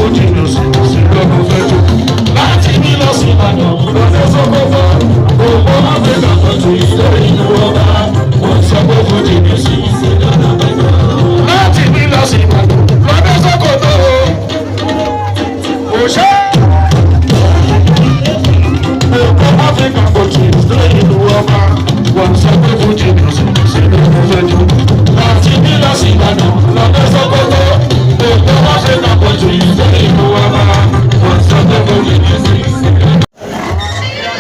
fojì mi ò sì kò sí lọ́dún fẹ́jọ́. Láti ní lọ sí Ìbàdàn lọ́dún sọ́kọ́fọ́. Gbogbo Áfíríkà pẹ̀tù ilé ìlú ọba. Wọ́n sọ pé fojì mi ò sì kò sí lọ́dún fẹ́jọ́. Láti ní lọ sí Ìbàdàn lọ́dún sọ́kọ́fọ́. Òṣè. Gbogbo Áfíríkà pẹ̀tù ilé ìlú ọba. Wọ́n sọ pé fojì mi ò sì kò sí lọ́dún fẹ́jọ́. Láti ní lọ sí Ìbàdàn lọ́dún sọ́kọ́fọ́. Gbogbo Áfíríkà pẹ̀tù ilé ìlú ọba. Wọ́n sọ pé fojì mi ò sì kò sí lọ́dún fẹ́jọ́.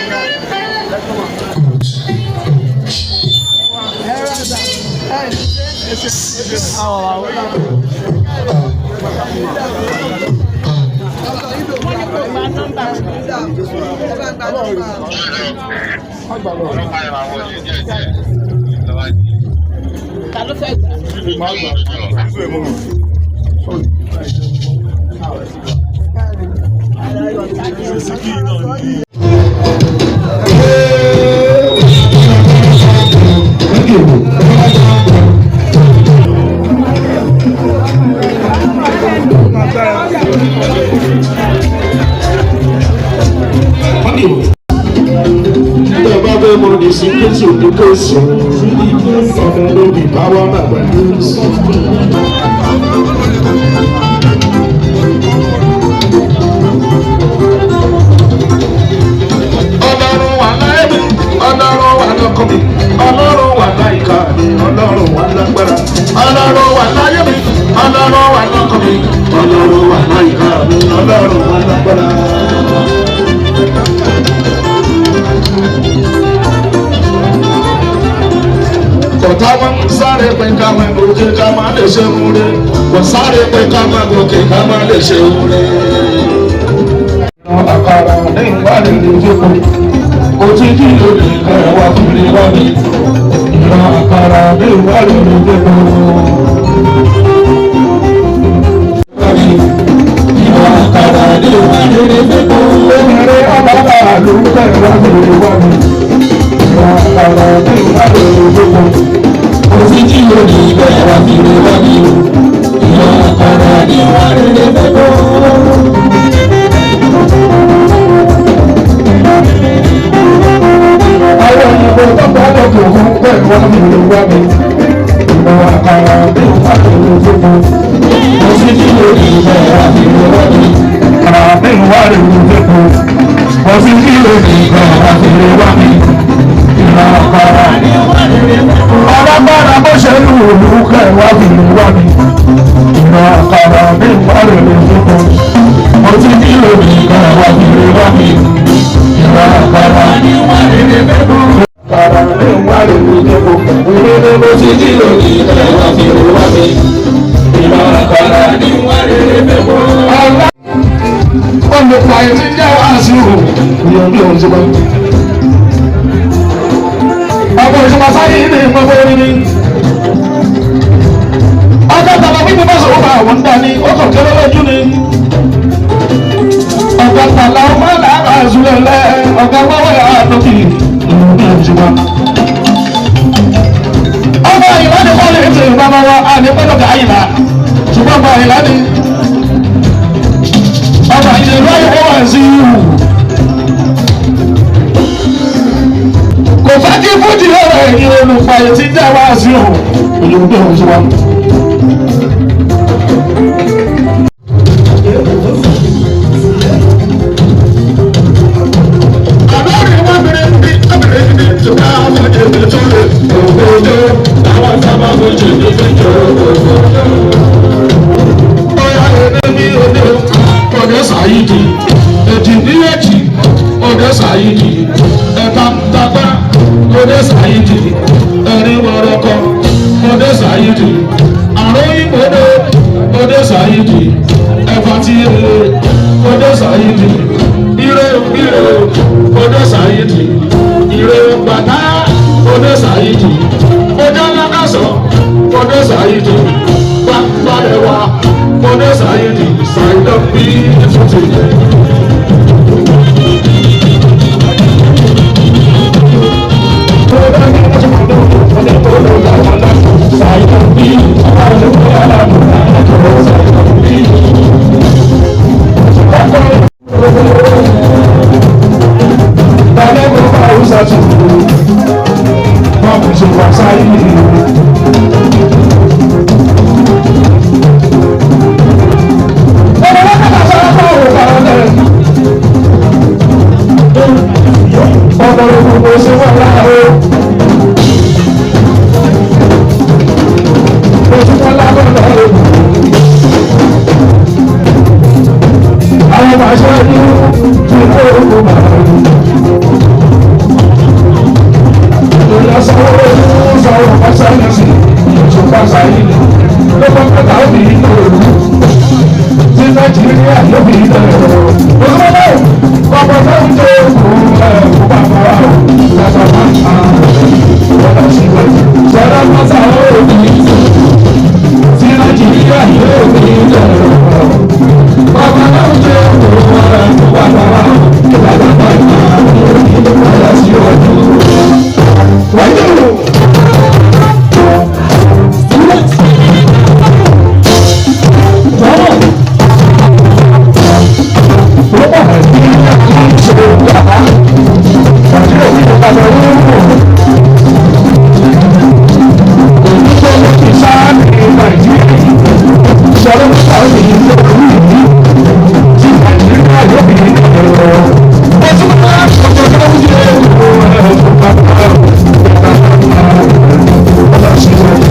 Ọlọ́run wà láyìíká mi, Ọlọ́run wà lágbára, Ọlọ́run wà láyé mi, Ọlọ́run wà lọ́kàn mi, Ọlọ́run wà láyìíká mi, Ọlọ́run wà lágbára. Ọ̀tá wọn ń sáré pé ká máa gòkè ká máa lè ṣe múre, wọ́n sáré pé ká máa gòkè ká máa lè ṣe múre. Àkàrà ní ìwádìí ní ìjókòó. Òtítí lórí ìkẹrẹ wá fún mi lọ́dí. Ìran àkàrà bí ìwádìí ló dé bọ́. Ìran àkàrà bí ìwádìí ló dé bọ́. Obìnrin ọlọ́pàá ló ń tẹ̀lé wá fún mi lọ́dí. Ìran àkàrà bí ìwádìí ló dé bọ́. Òtítí lórí ìkẹrẹ wá fún mi lọ́dí. Ìran àkàrà bí ìwádìí ló dé bọ́. Àwọn òyìnbó tó bá lọ́kọ̀ fún pẹ̀lú wọn ní ìlú wa mi. Ìmọ̀ àkàrà bí wọ́n ti lè fún un. Mo sì ti lè rí ìmọ̀ àti ìrọ̀lẹ́ mi. Àrà bí wọ́n lè lè fún un. Mo sì ti lè rí ìmọ̀ àti ìrọ̀lẹ́ mi. Ìmọ̀ àkàrà bí wọ́n lè lè fún un. Alágbára bó ṣe lù ú kẹwàá fi lè wá mi. Ìmọ̀ àkàrà bí wọ́n lè lè fún un. Mo sì ti lè rí ìmọ̀ àti ìrọ̀lẹ́ mi. Ìmọ̀ àkàrà bí wọ́n lè lè fún un. Para mi wá lè ní ìdìbò, ìdílé bó ti jí lòdì ìtẹ̀ wá fi rò wá mi. Ìmọ̀ àkàrà ni wá lè ní ìdìbò. Olùkọ́ ayé ti jẹ́ wá sí o, ìyẹn bí òun ti bọ́. Ọkọ̀ ìṣọ̀kan sáyé ní ìmọ̀gbọ́ orí ni. Ọjọ́ tàbí pípẹ́ bá sọ̀rọ̀ bá àwọn dání, ó kàn kéré lójú ni. Ọ̀gá tàlà ọmọ làbà ìṣúlẹ̀ lẹ́, ọ̀gá wọ́wọ́ yà á lókì. Ọmọ ìlà ni wọ́n lè ṣe ìbámu wa àní pẹ́lú káyìlá ṣùgbọ́n ọmọ ìlà ni ọmọ ìlú ayé wà sí ìhù kò fẹ́ kí fújì ọ̀rọ̀ ẹ̀yìn olùpàyè ti jẹ́ wá sí ìhù ìlú bí òun ṣe wá. Sayidi, Ediniyeji, Ode Sayidi, Etamtagba, Ode Sayidi, Eriworoko, Ode Sayidi, Aroyinbodo, Ode Sayidi, Efatiye, Ode Sayidi, Ire, Ode Sayidi, Ire Bata, Ode Sayidi, Ode Lakaso, Ode Sayidi, Badewa, Ode Sayidi, Side of me, it's what it is. Bọ́ọ̀mù ṣe wá sáyé ìlú. Ọ̀rọ̀ lọ́kàtà sọ́wọ́ bá òun kàrọ̀ lẹ̀. Ọ̀rọ̀ gbogbo ṣe wà láàárọ̀. Oṣù wọn lábọ̀ lọ́rọ̀. Àwọn àṣẹ ní kí n kó ogun màá rí. Sọ̀rọ̀ pàṣẹ́yẹsì ìjọba ṣàyẹ̀lẹ̀ lọ́pọ̀ pẹ̀lú òbí inú òru tí Nàìjíríà lóbi ìbẹ̀rẹ̀ òṣèlú ọ̀pọ̀ tó ń jẹ́ òkú bàbá ìjọba máa ń ta ọ̀dọ̀ síbẹ̀ sọ̀rọ̀ pàṣẹ òbí tí Nàìjíríà lóbi ìbẹ̀rẹ̀ bàbá tó ń jẹ́ òkú bàbá ìjọba máa ń ta ọ̀dọ̀ síbẹ̀.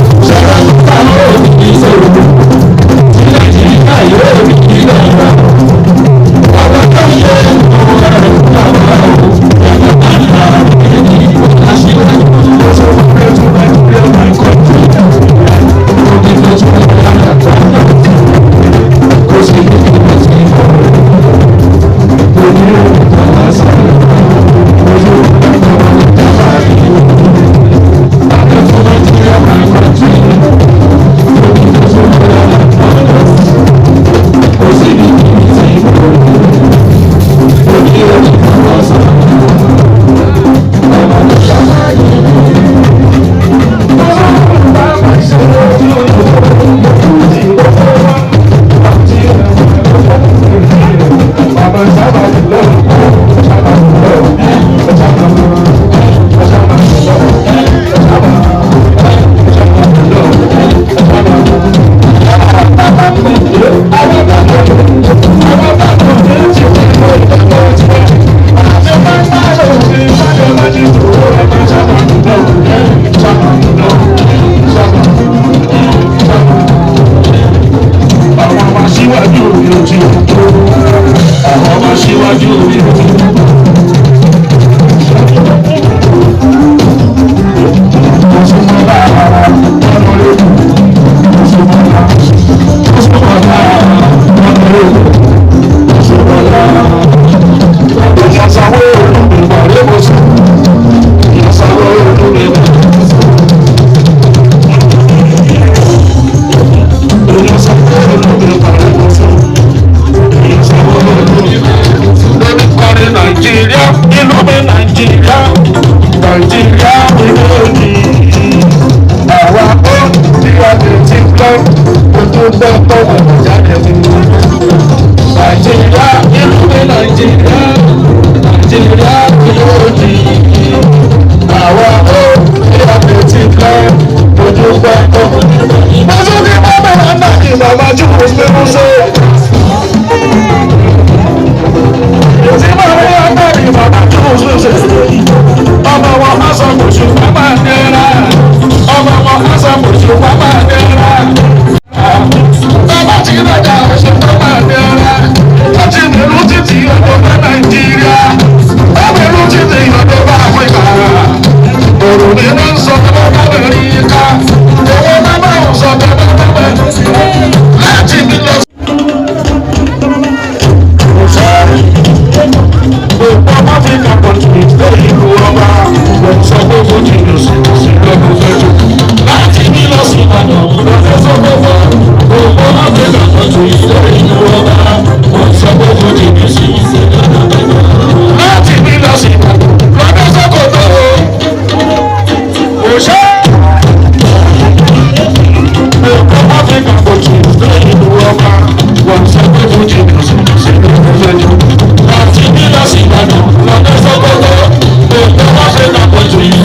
To you.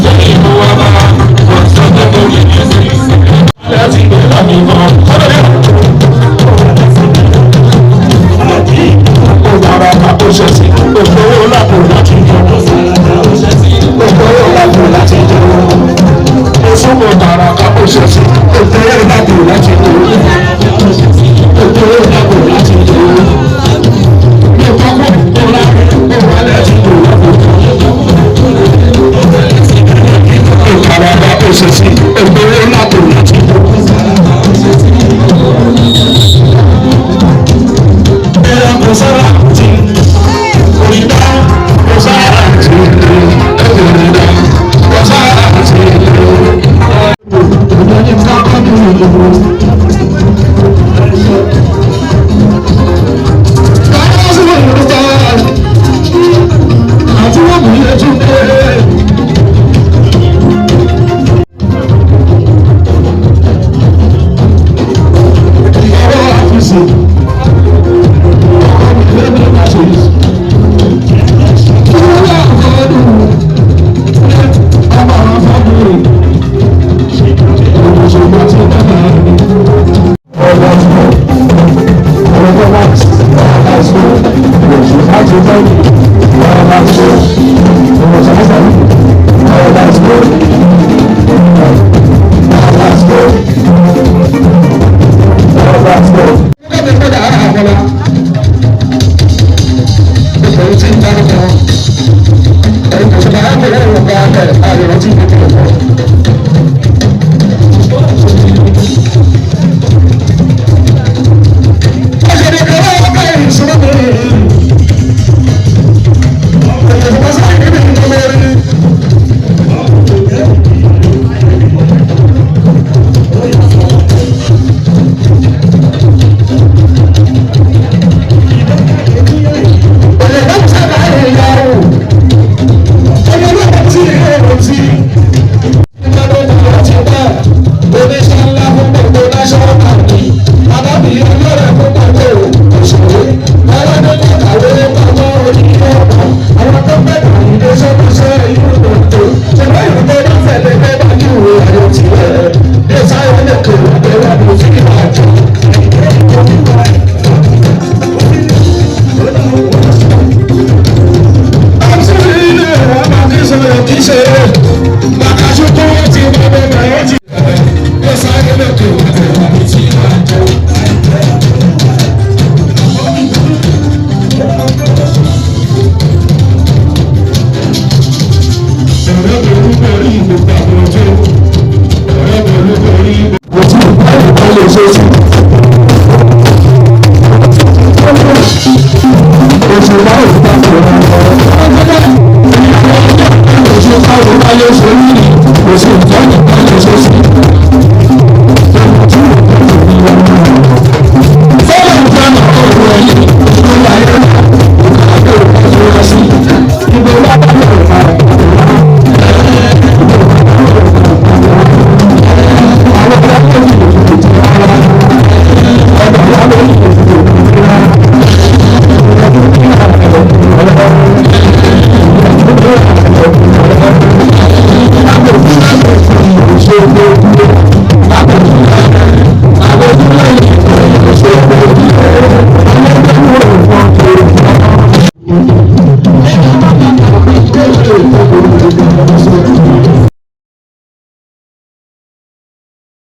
ṣe sí ẹgbẹ́ ńlá tó láti. ẹ̀rọ kò sára àti òyìnbá kò sára àti ẹ̀rọ kò sára àti